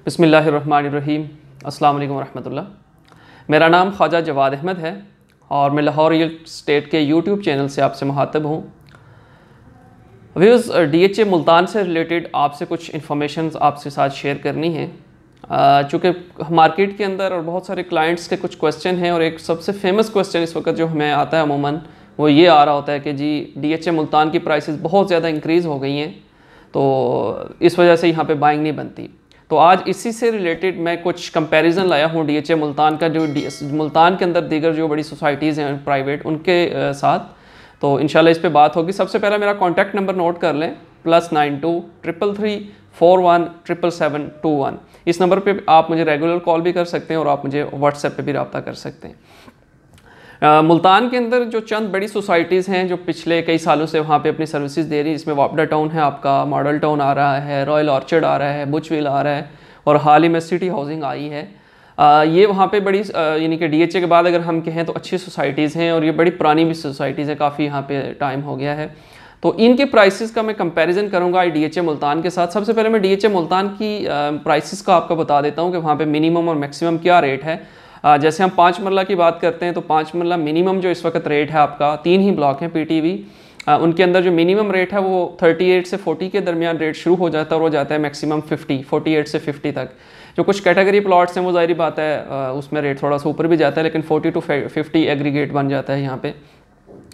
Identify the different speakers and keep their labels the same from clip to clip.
Speaker 1: बिस्मिल्लाहिर्रहमानिर्रहीम। अस्सलाम वालेकुम रहमतुल्लाह। मेरा नाम ख्वाजा जवाद अहमद है और मैं लाहौर रियल स्टेट के यूट्यूब चैनल से आपसे मुखातब हूँ। व्यूज़, DHA मुल्तान से रिलेटेड आपसे कुछ इन्फॉर्मेशन आपके साथ शेयर करनी है। चूँकि मार्केट के अंदर और बहुत सारे क्लाइंट्स के कुछ क्वेश्चन हैं और एक सबसे फेमस क्वेश्चन इस वक्त जो हमें आता है अमूमन वो ये आ रहा होता है कि जी DHA मुल्तान की प्राइसेस बहुत ज़्यादा इंक्रीज़ हो गई हैं, तो इस वजह से यहाँ पे बाइंग नहीं बनती। तो आज इसी से रिलेटेड मैं कुछ कंपैरिजन लाया हूँ DHA मुल्तान का, जो मुल्तान के अंदर दीगर जो बड़ी सोसाइटीज़ हैं प्राइवेट उनके साथ। तो इंशाल्लाह इस पे बात होगी। सबसे पहला मेरा कॉन्टैक्ट नंबर नोट कर लें, +92 333 41 777 21। इस नंबर पे आप मुझे रेगुलर कॉल भी कर सकते हैं और आप मुझे व्हाट्सएप पे भी रब्ता कर सकते हैं। मुल्तान के अंदर जो चंद बड़ी सोसाइटीज़ हैं जो पिछले कई सालों से वहाँ पे अपनी सर्विसेज दे रही है, इसमें वापडा टाउन है, आपका मॉडल टाउन आ रहा है, रॉयल ऑर्चर्ड आ रहा है, बुचविल आ रहा है और हाल ही में सिटी हाउसिंग आई है। ये वहाँ पे बड़ी यानी कि DHA के बाद अगर हम कहें तो अच्छी सोसाइटीज़ हैं और ये बड़ी पुरानी भी सोसाइटीज़ हैं, काफ़ी यहाँ पे टाइम हो गया है। तो इनके प्राइसेस का मैं कंपैरिजन करूँगा DHA मुल्तान के साथ। सबसे पहले मैं DHA मुल्तान की प्राइसेस का आपको बता देता हूँ कि वहाँ पे मिनिमम और मैक्सिमम क्या रेट है। जैसे हम 5 मरला की बात करते हैं तो 5 मरला मिनिमम जो इस वक्त रेट है आपका, 3 ही ब्लॉक हैं PTV, उनके अंदर जो मिनिमम रेट है वो 38 से 40 के दरमियान रेट शुरू हो जाता है और वो जाता है मैक्सिमम 48 से 50 तक। जो कुछ कैटेगरी प्लॉट्स हैं वो जाहिर बात है उसमें रेट थोड़ा सा ऊपर भी जाता है, लेकिन 40 to 50 एग्रीगेट बन जाता है यहाँ पे।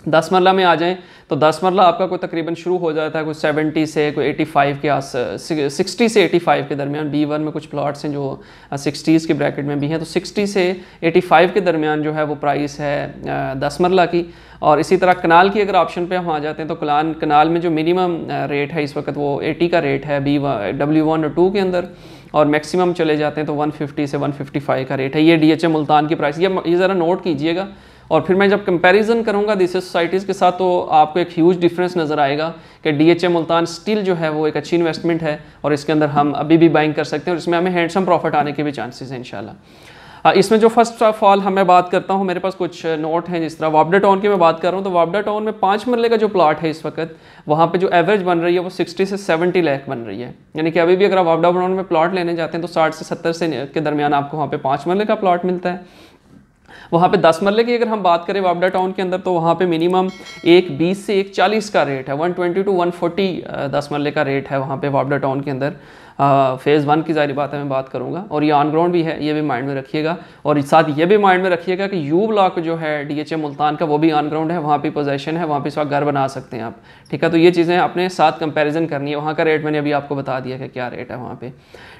Speaker 1: 10 मरला में आ जाएं तो 10 मरला आपका कोई तकरीबन शुरू हो जाता है कोई 70 से कोई 85 के आस 60 से 85 के दरमियान। B1 में कुछ प्लॉट्स हैं जो 60s के ब्रैकेट में भी हैं, तो 60 से 85 के दरमियान जो है वो प्राइस है 10 मरला की। और इसी तरह कनाल की अगर ऑप्शन पे हम आ जाते हैं तो कनाल में जो मिनिमम रेट है इस वक्त वो 80 का रेट है W1 और 2 के अंदर, और मैक्सिमम चले जाते हैं तो 150 से 155 का रेट है। ये DHA मुल्तान की प्राइस, ये ज़रा नोट कीजिएगा। और फिर मैं जब कंपैरिजन करूंगा दूसरी सोसाइटीज़ के साथ तो आपको एक ह्यूज डिफरेंस नज़र आएगा कि DHA मुल्तान स्टिल जो है वो एक अच्छी इन्वेस्टमेंट है और इसके अंदर हम अभी भी बाइंग कर सकते हैं और इसमें हमें हैंडसम प्रॉफिट आने के भी चांसेस हैं इंशाल्लाह। इसमें जो फर्स्ट ऑफ ऑल मैं बात करता हूँ, मेरे पास कुछ नोट हैं। जिस तरह वापडा टाउन की मैं बात कर रहा हूँ तो वापडा टाउन में 5 मरले का जो प्लॉट है इस वक्त वहाँ पे जो एवरेज बन रही है वो 60 से 70 लाख बन रही है। यानी कि अभी भी अगर आप वापडा टाउन में प्लॉट लेने जाते हैं तो 60 से 70 से के दरमियान आपको वहाँ पे 5 मरले का प्लॉट मिलता है। वहाँ पे 10 मरले की अगर हम बात करें वापडा टाउन के अंदर तो वहाँ पे मिनिमम 120 से 140 का रेट है, 120 to 140 10 मरले का रेट है वहाँ पे वापडा टाउन के अंदर। फेज़ 1 की ज़ाहिर बात है मैं बात करूँगा, और ये ऑन ग्राउंड भी है, ये भी माइंड में रखिएगा। और साथ ये भी माइंड में रखिएगा कि U ब्लॉक जो है DHA मुल्तान का वो भी ऑन ग्राउंड है, वहाँ पे पोजेशन है, वहाँ पे इस वक्त घर बना सकते हैं आप। ठीक है, तो ये चीज़ें अपने साथ कंपैरिजन करनी है। वहाँ का रेट मैंने अभी आपको बता दिया कि क्या रेट है वहाँ पे।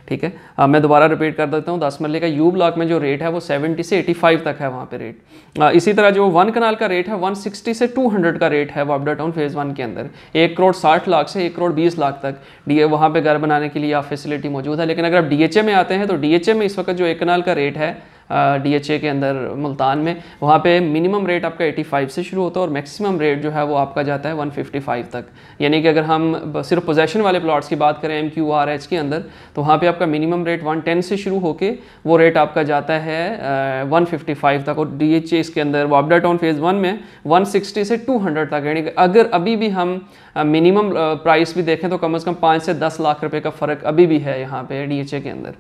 Speaker 1: ठीक है, मैं दोबारा रिपीट कर देता हूँ। 10 मरले का U ब्लॉक में जो रेट है वो 70 से 85 तक है वहाँ पे रेट। इसी तरह जो 1 कनाल का रेट है 160 से 200 का रेट है वापडा टाउन फेज़ 1 के अंदर। 1 करोड़ 60 लाख से 1 करोड़ 20 लाख तक वहाँ पे घर बनाने के लिए फैसिलिटी मौजूद है। लेकिन अगर आप DHA में आते हैं तो DHA में इस वक्त जो 1 कनाल का रेट है DHA के अंदर मुल्तान में, वहाँ पे मिनिमम रेट आपका 85 से शुरू होता है और मैक्सिमम रेट जो है वो आपका जाता है 155 तक। यानी कि अगर हम सिर्फ पोजेशन वाले प्लॉट्स की बात करें MQRH के अंदर तो वहाँ पे आपका मिनिमम रेट 110 से शुरू होके वो रेट आपका जाता है 155 तक। और DHA इसके अंदर वापडा टाउन फेज़ 1 में 160 से 200 तक। यानी कि अगर अभी भी हम मिनिमम प्राइस भी देखें तो कम से कम 5 से 10 लाख रुपये का फ़र्क अभी भी है यहाँ पे DHA के अंदर।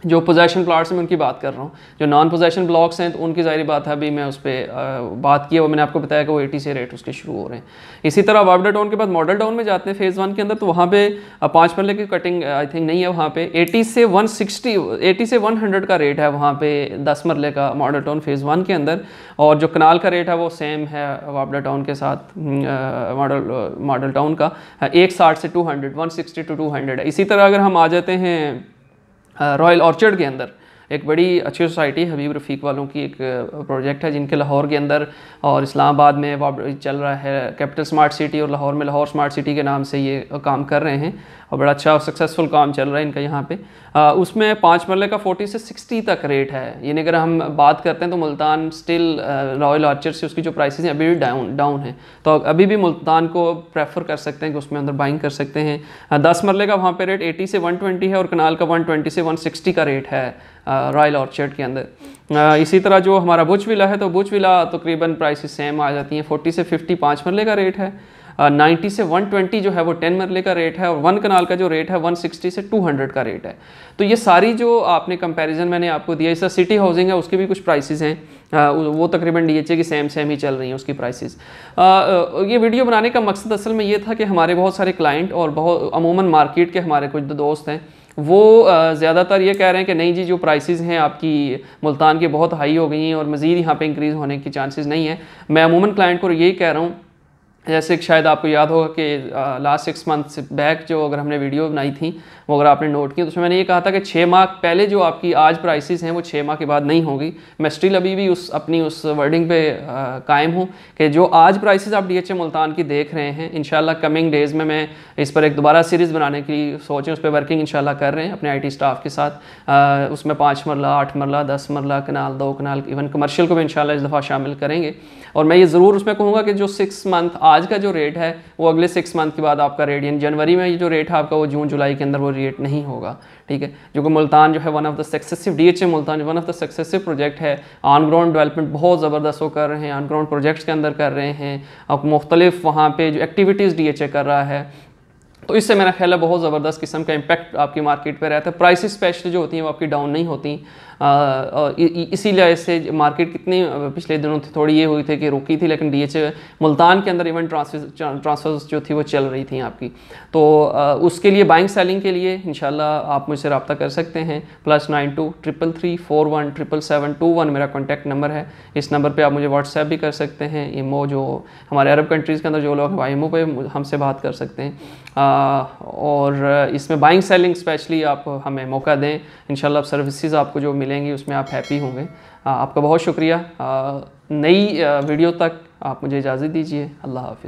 Speaker 1: जो पोजेशन प्लॉट्स में उनकी बात कर रहा हूँ, जो नॉन पोजेशन ब्लॉक्स हैं तो उनकी ज़ाहिर बात है अभी मैं उस पर बात की है, वो मैंने आपको बताया कि वो 80 से रेट उसके शुरू हो रहे हैं। इसी तरह वापडा टाउन के बाद मॉडल टाउन में जाते हैं फेज़ 1 के अंदर, तो वहाँ पे 5 मरले की कटिंग आई थिंक नहीं है। वहाँ पे 80 से 100 का रेट है वहाँ पे 10 मरले का मॉडल टाउन फेज़ 1 के अंदर। और जो कनाल का रेट है वो सेम है वापडा टाउन के साथ मॉडल टाउन का 160 से 200, 160 to 200 है। इसी तरह अगर हम आ जाते हैं रॉयल ऑर्चर्ड के अंदर, एक बड़ी अच्छी सोसाइटी हबीब रफ़ीक वालों की एक प्रोजेक्ट है जिनके लाहौर के अंदर और इस्लामाबाद में चल रहा है कैपिटल स्मार्ट सिटी, और लाहौर में लाहौर स्मार्ट सिटी के नाम से ये काम कर रहे हैं और बड़ा अच्छा सक्सेसफुल काम चल रहा है इनका यहाँ पे। उसमें 5 मरले का 40 से 60 तक रेट है। यानी अगर हम बात करते हैं तो मुल्तान स्टिल रॉयल ऑर्चर्ड से उसकी जो प्राइसेस हैं अभी भी डाउन है, तो अभी भी मुल्तान को प्रेफर कर सकते हैं कि उसमें अंदर बाइंग कर सकते हैं। 10 मरले का वहाँ पे रेट 80 से 120 है और कनाल का 120 से 160 का रेट है रॉयल ऑर्चर्ड के अंदर। इसी तरह जो हमारा बुच विला है तो बुच विला तकरीबन प्राइसेस सेम आ जाती हैं, 40 से 50 5 मरले का रेट है। 90 से 120 जो है वो 10 मरले का रेट है, और 1 कनाल का जो रेट है 160 से 200 का रेट है। तो ये सारी जो आपने कंपैरिजन मैंने आपको दिया, इस सिटी हाउसिंग है उसके भी कुछ प्राइसेस हैं, वो तकरीबन DHA की सेम ही चल रही हैं उसकी प्राइसेस। ये वीडियो बनाने का मकसद असल में ये था कि हमारे बहुत सारे क्लाइंट और बहुत अमूमन मार्केट के हमारे कुछ दोस्त हैं, वो ज़्यादातर ये कह रहे हैं कि नहीं जी, जो प्राइसेस हैं आपकी मुल्तान की बहुत हाई हो गई हैं और मज़ीद यहाँ पे इंक्रीज़ होने की चांसेस नहीं है। मैं अमूमन क्लाइंट को यही कह रहा हूँ, जैसे कि शायद आपको याद होगा कि लास्ट 6 मंथ्स बैक जो अगर हमने वीडियो बनाई थी वो अगर आपने नोट की तो उसमें मैंने ये कहा था कि 6 माह पहले जो आपकी आज प्राइसेस हैं वो 6 माह के बाद नहीं होगी। मैं स्टिल अभी भी अपनी उस वर्डिंग पे कायम हूँ कि जो आज प्राइसेस आप DHA मुल्तान की देख रहे हैं, इंशाल्लाह कमिंग डेज़ में मैं इस पर एक दोबारा सीरीज़ बनाने की सोचें, उस पर वर्किंग इंशाल्लाह कर रहे हैं अपने IT स्टाफ के साथ। उसमें 5 मरला, 8 मरला, 10 मरला, कनाल, 2 कनाल, इवन कमर्शियल को भी इंशाल्लाह इस दफ़ा शामिल करेंगे। और मैं ये ज़रूर उसमें कहूँगा कि जो 6 मंथ आज का जो रेट है वो अगले 6 मंथ के बाद आपका रेट, यानी जनवरी में ये जो रेट है आपका वो जून जुलाई के अंदर वो रेट नहीं होगा, ठीक है। जो कि मुल्तान जो है one of the successive DHA Multan one of the successive project है। ऑन ग्राउंड डेवलपमेंट बहुत ज़बरदस्त वो कर रहे हैं, ऑन ग्राउंड प्रोजेक्ट्स के अंदर कर रहे हैं, अब मुख्तलिफ वहाँ पे जो एक्टिविटीज़ DHA कर रहा है, तो इससे मेरा ख्याल है बहुत ज़बरदस्त किस्म का इम्पैक्ट आपकी मार्केट पे रहता है। प्राइसेस स्पेशली जो होती हैं वो आपकी डाउन नहीं होती। इसीलिए इससे मार्केट कितनी पिछले दिनों थोड़ी ये हुई थी कि रुकी थी, लेकिन DHA मुल्तान के अंदर इवन ट्रांसफर्स जो थी वो चल रही थी आपकी। तो उसके लिए बाइंग सेलिंग के लिए इंशाल्लाह आप मुझसे रब्ता कर सकते हैं। +92 333 41 77721 मेरा कॉन्टैक्ट नंबर है। इस नंबर पर आप मुझे व्हाट्सएप भी कर सकते हैं। इमो जो हमारे अरब कंट्रीज़ के अंदर जो लोग हैं इमो पे हमसे बात कर सकते हैं। और इसमें बाइंग सेलिंग स्पेशली आप हमें मौका दें, इंशाल्लाह सर्विसेज आपको जो मिलेंगी उसमें आप हैप्पी होंगे। आपका बहुत शुक्रिया। नई वीडियो तक आप मुझे इजाज़त दीजिए। अल्लाह हाफ़िज़।